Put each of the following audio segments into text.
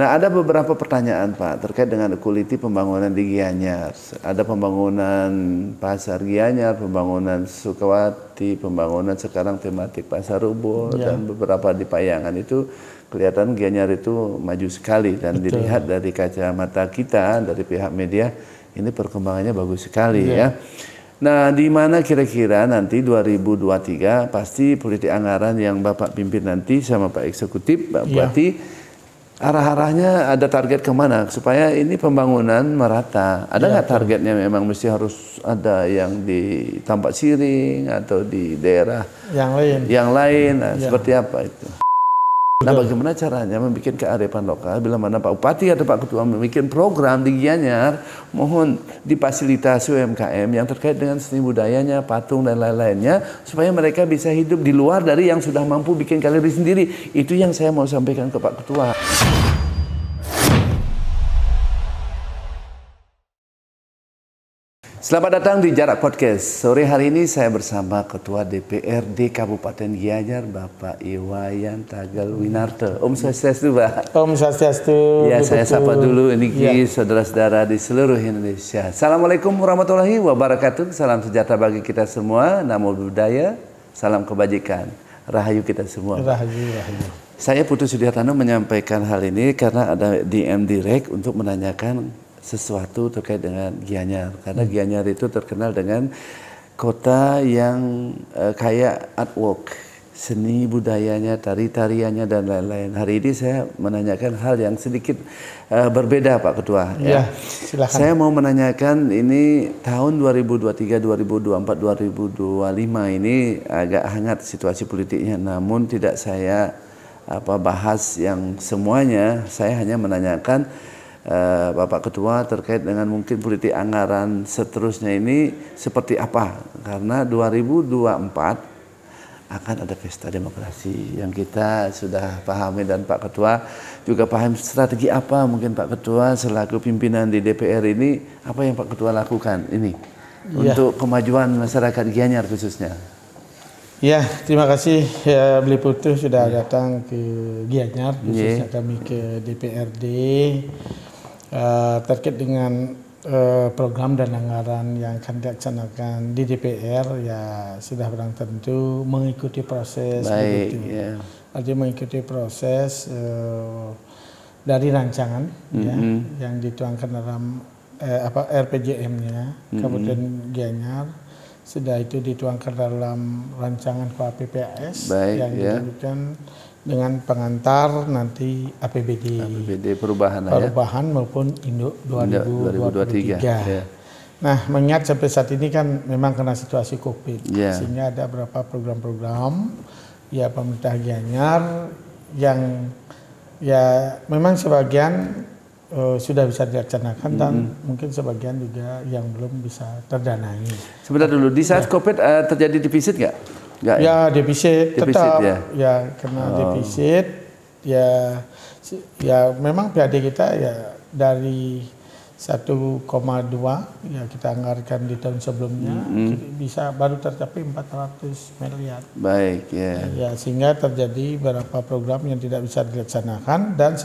Nah, ada beberapa pertanyaan Pak terkait dengan quality pembangunan di Gianyar. Ada pembangunan pasar Gianyar, pembangunan Sukawati, pembangunan sekarang tematik Pasar Rubo, dan beberapa di Payangan. Itu kelihatan Gianyar itu maju sekali, dan dilihat dari kacamata kita, dari pihak media, ini perkembangannya bagus sekali ya. Nah, di mana kira-kira nanti 2023 pasti politik anggaran yang Bapak pimpin nanti sama Pak Eksekutif, Pak Bupati, arah-arahnya ada target kemana supaya ini pembangunan merata? Ada nggak targetnya memang mesti harus ada yang di Tampak Siring atau di daerah yang lain? Nah, seperti apa itu? Nah, bagaimana caranya membuat kearifan lokal bila mana Pak Bupati atau Pak Ketua membuat program di Gianyar, mohon difasilitasi UMKM yang terkait dengan seni budayanya, patung dan lain-lainnya, supaya mereka bisa hidup di luar dari yang sudah mampu bikin galeri sendiri. Itu yang saya mau sampaikan ke Pak Ketua. Selamat datang di Jarak Podcast. Sore hari ini saya bersama Ketua DPRD Kabupaten Gianyar, Bapak Iwayan Tagal Winarto. Om Swastiastu, Pak. Om Swastiastu. Ya, saya sapa dulu ini saudara-saudara di seluruh Indonesia. Assalamualaikum warahmatullahi wabarakatuh. Salam sejahtera bagi kita semua. Namo Buddhaya. Salam kebajikan. Rahayu kita semua. Rahayu, rahayu. Saya Putu Sudiartano menyampaikan hal ini karena ada DM direct untuk menanyakan sesuatu terkait dengan Gianyar, karena Gianyar itu terkenal dengan kota yang kaya artwork, seni budayanya, tari-tariannya dan lain-lain. Hari ini saya menanyakan hal yang sedikit berbeda, Pak Ketua. Ya, silakan. Saya mau menanyakan ini tahun 2023, 2024, 2025 ini agak hangat situasi politiknya, namun tidak saya bahas yang semuanya. Saya hanya menanyakan Bapak Ketua terkait dengan mungkin politik anggaran seterusnya ini seperti apa, karena 2024 akan ada pesta demokrasi yang kita sudah pahami, dan Pak Ketua juga paham strategi apa mungkin Pak Ketua selaku pimpinan di DPR ini, apa yang Pak Ketua lakukan ini untuk kemajuan masyarakat Gianyar khususnya. Ya, terima kasih ya, Beli Putu sudah datang ke Gianyar, khususnya kami ke DPRD. Terkait dengan program dan anggaran yang akan dilaksanakan di DPR, ya sudah barang tentu mengikuti proses. Baik, artinya mengikuti proses dari rancangan yang dituangkan dalam RPJM-nya Kabupaten Gianyar. Sudah itu dituangkan dalam rancangan KUHP yang disebutkan dengan pengantar nanti APBD perubahan maupun Induk 2023. Nah, mengingat sampai saat ini kan memang kena situasi COVID, sehingga ada beberapa program-program ya pemerintah Gianyar yang ya memang sebagian sudah bisa dilaksanakan dan mungkin sebagian juga yang belum bisa terdanai. Sebentar dulu, di saat COVID terjadi defisit nggak? Ya, defisit tetap ya kena defisit ya memang PAD kita ya dari 1,2 ya kita anggarkan di tahun sebelumnya bisa baru tercapai 400 miliar. Baik, ya sehingga terjadi beberapa program yang tidak bisa dilaksanakan, dan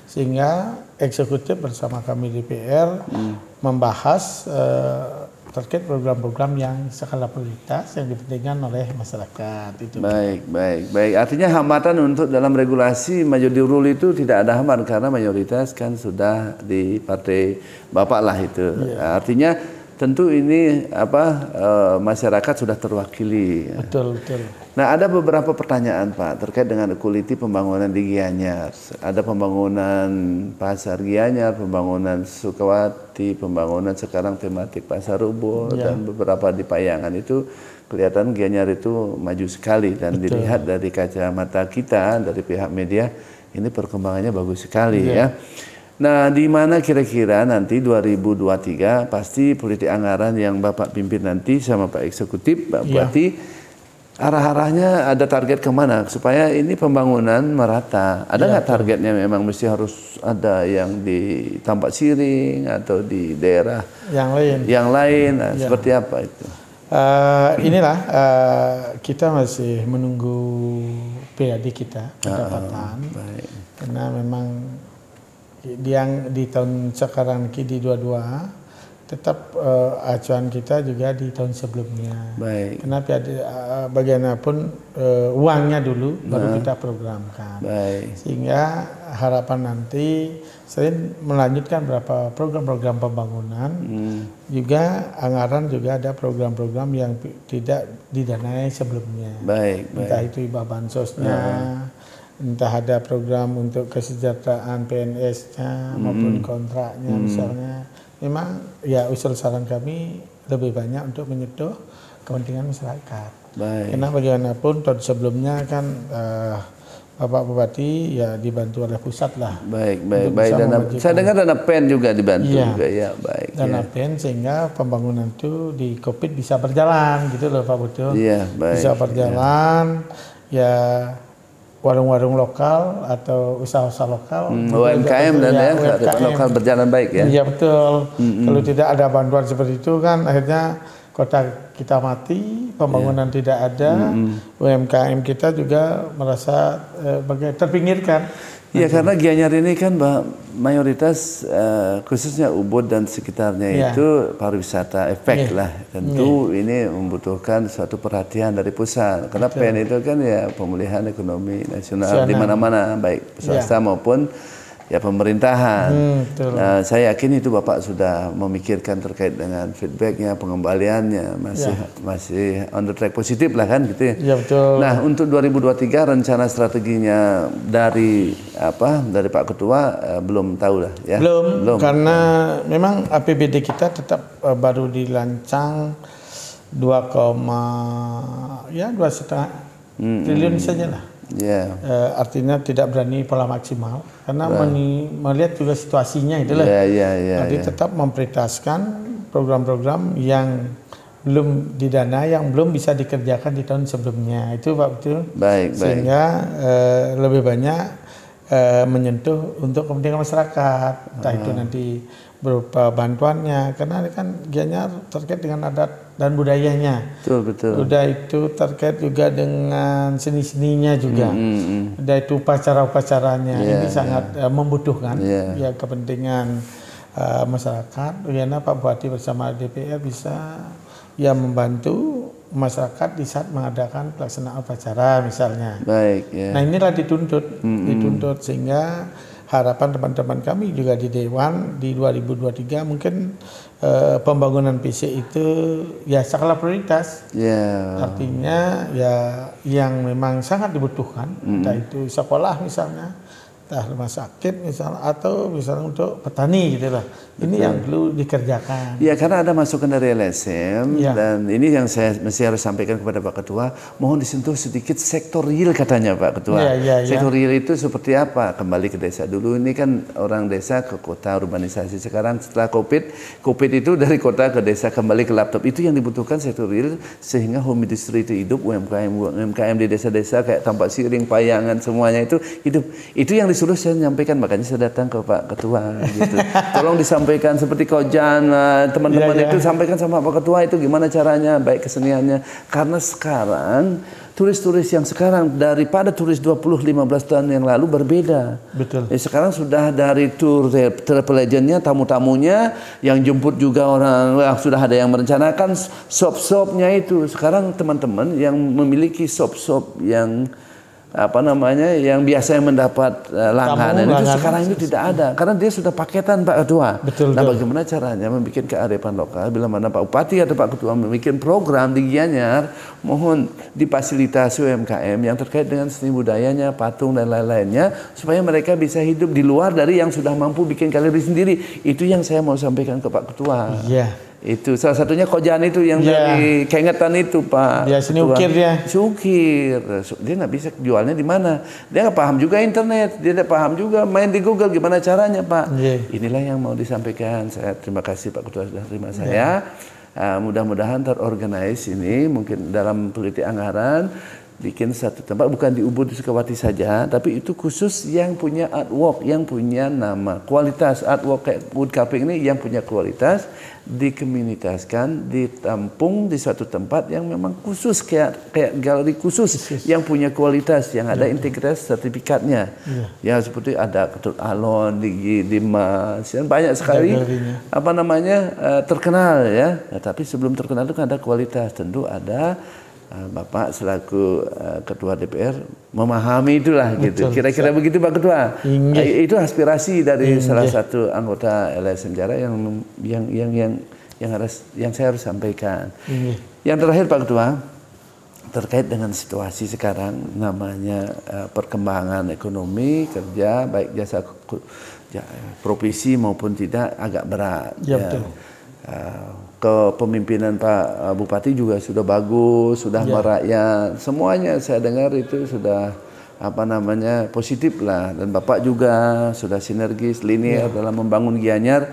sehingga eksekutif bersama kami DPR membahas terkait program-program yang skala prioritas yang dipentingkan oleh masyarakat itu. Baik. Artinya hambatan untuk dalam regulasi majority rule itu tidak ada hambatan karena mayoritas kan sudah di partai Bapak lah itu. Artinya tentu ini masyarakat sudah terwakili. Betul. Nah, ada beberapa pertanyaan Pak terkait dengan quality pembangunan di Gianyar. Ada pembangunan pasar Gianyar, pembangunan Sukawati, pembangunan sekarang tematik Pasar Rubo, dan beberapa di Payangan. Itu kelihatan Gianyar itu maju sekali, dan dilihat dari kacamata kita, dari pihak media, ini perkembangannya bagus sekali ya. Nah, di mana kira-kira nanti 2023 pasti politik anggaran yang Bapak pimpin nanti sama Pak Eksekutif, Pak Bupati, arah-arahnya ada target kemana supaya ini pembangunan merata? Ada nggak targetnya memang mesti harus ada yang di Tampak Siring atau di daerah yang lain? Nah, seperti apa itu? Inilah kita masih menunggu PAD kita pendapatan, karena memang yang di tahun sekarang di 22 tetap acuan kita juga di tahun sebelumnya. Baik. Kenapa bagaimanapun uangnya dulu baru kita programkan. Baik. Sehingga harapan nanti selain melanjutkan beberapa program-program pembangunan, juga anggaran juga ada program-program yang tidak didanai sebelumnya. Baik. Entah itu hibah bansosnya, entah ada program untuk kesejahteraan PNS-nya maupun kontraknya misalnya. Memang ya usul saran kami lebih banyak untuk menyentuh kepentingan masyarakat. Baik. Karena bagaimanapun tahun sebelumnya kan Bapak Bupati ya dibantu oleh pusat lah. Baik. Saya dengar dana PEN juga dibantu juga ya. Baik. Dana PEN sehingga pembangunan itu di COVID bisa berjalan gitu loh Pak Butuh. Iya, baik. Bisa berjalan ya warung-warung lokal atau usaha-usaha lokal, UMKM dan ya lokal berjalan baik ya. Iya betul. Kalau tidak ada bantuan seperti itu kan akhirnya kota kita mati, pembangunan tidak ada, UMKM kita juga merasa terpinggirkan. Iya karena Gianyar ini kan mayoritas khususnya Ubud dan sekitarnya itu pariwisata efek lah. Tentu ini membutuhkan suatu perhatian dari pusat. Karena PEN itu kan ya pemulihan ekonomi nasional di mana-mana baik swasta maupun ya pemerintahan. Nah, saya yakin itu Bapak sudah memikirkan terkait dengan feedbacknya, pengembaliannya masih on the track positif lah kan gitu ya. Iya betul. Nah untuk 2023 rencana strateginya dari Pak Ketua belum tahu lah ya. Belum. Karena memang APBD kita tetap baru dirancang 2,5 triliun saja lah. Artinya tidak berani pola maksimal karena melihat juga situasinya itulah. Jadi tetap memprioritaskan program-program yang belum didanai, yang belum bisa dikerjakan di tahun sebelumnya. Itu Pak Betul. Baik. Sehingga lebih banyak menyentuh untuk kepentingan masyarakat. Entah itu nanti berupa bantuannya, karena ini kan Gianyar terkait dengan adat dan budayanya. Betul. Udah itu terkait juga dengan seni-seninya juga. Udah itu upacara-upacaranya. Ini sangat membutuhkan ya kepentingan masyarakat. Karena Pak Bupati bersama DPR bisa ya membantu masyarakat di saat mengadakan pelaksanaan upacara misalnya. Baik. Nah inilah dituntut sehingga harapan teman-teman kami juga di Dewan di 2023 mungkin pembangunan PC itu ya skala prioritas. Artinya ya yang memang sangat dibutuhkan, entah itu sekolah misalnya, entah rumah sakit misalnya, atau misalnya untuk petani gitu lah. Ini yang perlu dikerjakan. Ya karena ada masukan dari LSM dan ini yang saya mesti harus sampaikan kepada Pak Ketua, mohon disentuh sedikit sektor real katanya Pak Ketua. Sektor real itu seperti apa? Kembali ke desa dulu, ini kan orang desa ke kota, urbanisasi. Sekarang setelah COVID itu dari kota ke desa kembali ke laptop. Itu yang dibutuhkan sektor real sehingga home industry itu hidup, UMKM di desa-desa kayak Tampak Siring, Payangan semuanya itu hidup. Itu yang disuruh saya menyampaikan, makanya saya datang ke Pak Ketua gitu. Tolong disampaikan seperti Kojan, teman-teman itu sampaikan sama Pak Ketua itu gimana caranya, baik keseniannya. Karena sekarang turis-turis yang sekarang daripada turis 20-15 tahun yang lalu berbeda. Betul. Sekarang sudah dari tour travel agentnya, tamu-tamunya, yang jemput juga orang, sudah ada yang merencanakan shop-shopnya itu. Sekarang teman-teman yang memiliki shop-shop yang yang biasanya mendapat langganan itu sekarang ini tidak ada karena dia sudah paketan Pak Ketua. Nah bagaimana caranya membuat kearifan lokal bila mana Pak Bupati atau Pak Ketua membuat program di Gianyar, mohon difasilitasi UMKM yang terkait dengan seni budayanya, patung dan lain-lainnya supaya mereka bisa hidup di luar dari yang sudah mampu bikin galeri sendiri. Itu yang saya mau sampaikan ke Pak Ketua. Itu salah satunya Kojan itu yang dari Kengetan itu Pak. Dia seni ukir dia. Ukir. Dia nggak bisa jualnya di mana. Dia nggak paham juga internet. Dia nggak paham juga main di Google gimana caranya Pak. Inilah yang mau disampaikan. Saya terima kasih Pak Ketua sudah terima saya. Mudah-mudahan terorganize ini mungkin dalam politik anggaran bikin satu tempat, bukan di Ubud di Sukawati saja, tapi itu khusus yang punya artwork, yang punya nama, kualitas artwork kayak woodcarving ini yang punya kualitas, dikomunitaskan, ditampung di suatu tempat yang memang khusus kayak galeri khusus yang punya kualitas, yang ada integritas sertifikatnya. Ya seperti ada Ketut Alon, di Mas, yang banyak sekali terkenal ya. Nah, tapi sebelum terkenal itu kan ada kualitas, tentu ada Bapak selaku Ketua DPR memahami itulah. Betul, gitu. Kira-kira begitu Pak Ketua. Itu aspirasi dari salah satu anggota LSM Jara yang saya harus sampaikan. Yang terakhir Pak Ketua, terkait dengan situasi sekarang namanya perkembangan ekonomi kerja baik jasa profesi maupun tidak agak berat. Betul. Kepemimpinan Pak Bupati juga sudah bagus, sudah merakyat. Semuanya saya dengar itu sudah positif lah, dan Bapak juga sudah sinergis linear dalam membangun Gianyar.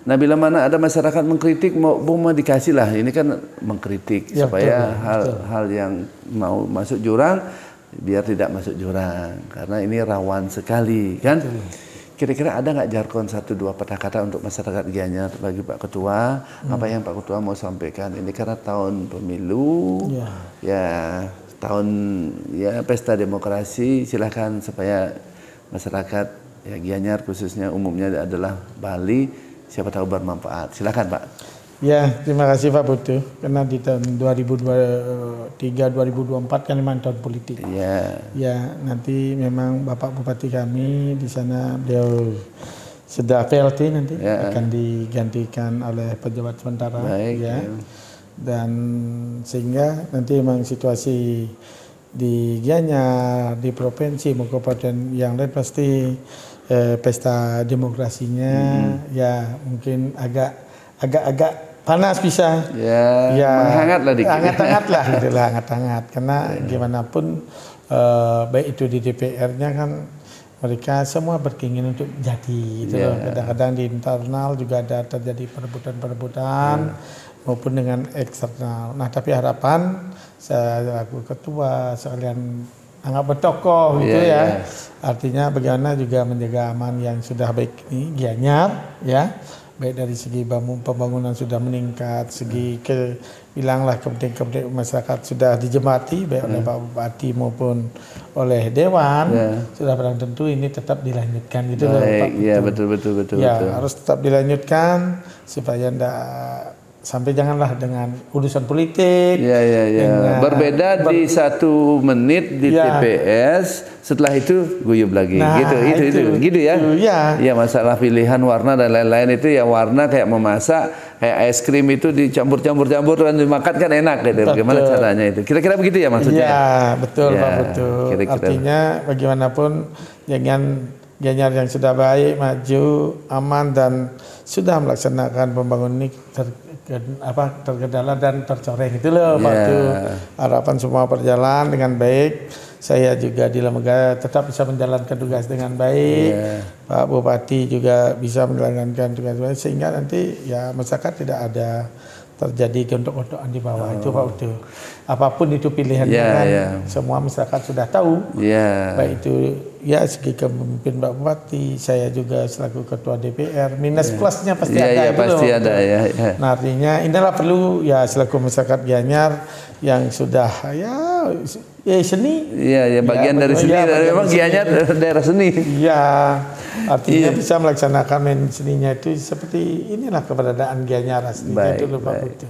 Nah, bila mana ada masyarakat mengkritik mau dikasih lah, ini kan mengkritik supaya hal yang mau masuk jurang biar tidak masuk jurang, karena ini rawan sekali kan. Kira-kira ada nggak jargon 1-2 kata untuk masyarakat Gianyar bagi Pak Ketua? Apa yang Pak Ketua mau sampaikan? Ini karena tahun pemilu, tahun pesta demokrasi. Silakan supaya masyarakat Gianyar khususnya umumnya adalah Bali, siapa tahu bermanfaat. Silakan Pak. Ya, terima kasih Pak Putu. Karena di tahun 2023-2024 kan memang tahun politik. Ya, nanti memang Bapak Bupati kami di sana beliau sudah PLT nanti akan digantikan oleh pejabat sementara. Dan sehingga nanti memang situasi di Gianyar, di provinsi maupun kabupaten yang lain pasti pesta demokrasinya mungkin agak panas bisa, hangat lah dikit. Hangat. Karena gimana pun baik itu di DPR-nya kan mereka semua berkeinginan untuk jadi gitu loh. Kadang-kadang di internal juga ada terjadi perebutan maupun dengan eksternal. Nah, tapi harapan saya selaku ketua sekalian anggap bertokoh gitu artinya bagaimana juga menjaga aman yang sudah baik ini Gianyar baik dari segi pembangunan sudah meningkat, segi bilanglah kepentingan masyarakat sudah dijemati baik oleh Pak Bupati maupun oleh Dewan, sudah barang tentu ini tetap dilanjutkan gitu loh Pak. Betul. Harus tetap dilanjutkan supaya sampai janganlah dengan urusan politik. Berbeda di 1 menit di TPS, setelah itu guyub lagi. Gitu ya. Ya, masalah pilihan warna dan lain-lain itu warna kayak memasak, kayak es krim itu dicampur-campur dan dimakan kan enak gitu. Bagaimana caranya itu? Kira-kira begitu ya maksudnya? Ya, betul Pak, betul. Artinya bagaimanapun jangan Gianyar yang sudah baik, maju, aman dan sudah melaksanakan pembangunan ini terkendala dan tercoreng itu loh Pak. Harapan semua berjalan dengan baik. Saya juga di lembaga tetap bisa menjalankan tugas dengan baik. Pak Bupati juga bisa menjalankan tugas dengan baik sehingga nanti masyarakat tidak ada terjadi gontok-gontokan di bawah. Itu Pak Utu. Apapun itu pilihannya semua masyarakat sudah tahu. Baik itu segi kepemimpinan Pak Bupati, saya juga selaku Ketua DPR, minus plusnya pasti ada. Nah, artinya inilah perlu selaku masyarakat Gianyar yang sudah seni. Bagian dari seni. Memang Gianyar daerah seni. Artinya bisa melaksanakan main seninya itu seperti inilah keberadaan Gianyar aslinya dulu Pak Putu.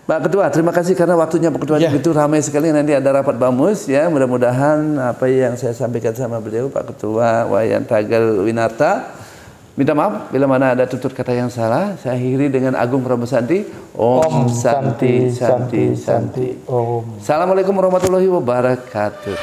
Pak Ketua, terima kasih karena waktunya Pak Ketua begitu ramai sekali. Nanti ada rapat bamus mudah-mudahan apa yang saya sampaikan sama beliau Pak Ketua Wayan Tagal Winarta. Minta maaf bila mana ada tutur kata yang salah. Saya akhiri dengan Agung Pramusanti. Om Santi Santi Santi. Assalamualaikum warahmatullahi wabarakatuh.